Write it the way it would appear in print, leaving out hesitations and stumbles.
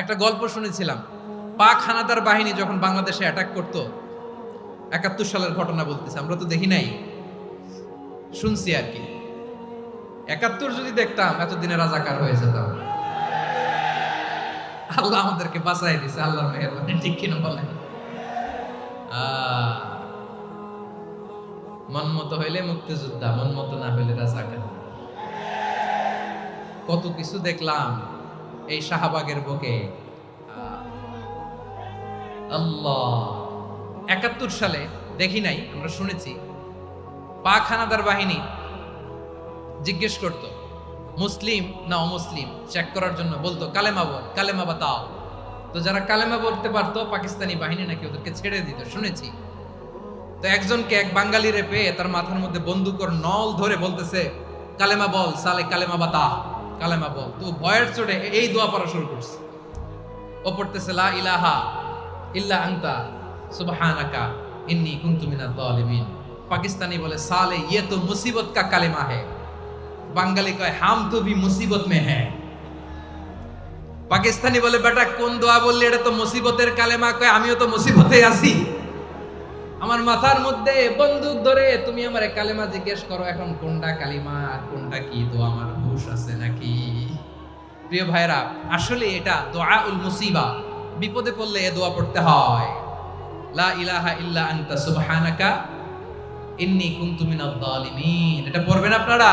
একটা গল্প শুনেছিলাম, পাক হানাদার বাহিনী যখন বাংলাদেশে অ্যাটাক করতো, ৭১ সালের ঘটনা বলতেছে, আমরা তো দেখি নাই, শুনছি আর কি। ৭১ যদি দেখতাম এতদিনে রাজাকার হয়ে যেতাম। আল্লাহ আমাদেরকে বাঁচাই দিছে, আল্লাহর মেহেরবানি, ঠিক কিনা বলেন? মন মতো হইলে মুক্তিযোদ্ধা, মন মতো না হইলে রাজাকার। কত কিছু দেখলাম এই শাহবাগের বুকে। আল্লাহ, ৭১ সালে দেখি নাই, আমরা শুনেছি পাক হানাদার বাহিনী জিজ্ঞেস করত মুসলিম না অমুসলিম চেক করার জন্য, বলতো কালেমা বল, কালেমা বাতাও। তো যারা কালেমা বলতে পারতো পাকিস্তানি বাহিনী নাকি ওদেরকে ছেড়ে দিত, শুনেছি। তো একজনকে, এক বাঙালিরে পেয়ে তার মাথার মধ্যে বন্দুকর নল ধরে বলতেছে কালেমা বল সালে, কালেমা বাতা, কালেমা বল। তো ভয়ের চোটে এই দোয়া পড়া শুরু করছে। ও পড়তেছে লা ইলাহা ইল্লা আনতা সুবহানাকা ইন্নী কুনতু মিনাজ জালিমিন। পাকিস্তানি বলে সালে ইয়ে তো মুসিবত কা কালেমা হে। বাঙালি কয় হাম তো ভি মুসিবত মে হ্যায়। পাকিস্তানি বলে বেটা কোন দোয়া বললি, এটা তো মুসিবতের কালেমা। কয় আমিও তো মুসিবতে আছি, আমার মাথার মধ্যে বন্দুক ধরে তুমি আমারে কালেমা জিজ্ঞেস করো, এখন কোনটা কালিমা আর কোনটা কি দোয়া, আমার হুশ আছে নাকি? প্রিয় ভাইরা, আসলে এটা দোয়াউল মুসিবা, বিপদে পড়লে এ দোয়া পড়তে হয়। লা ইলাহা ইল্লা আনতা সুবহানাকা ইন্নী কুনতু মিনাজ জালিমিন। এটা পড়বেন আপনারা।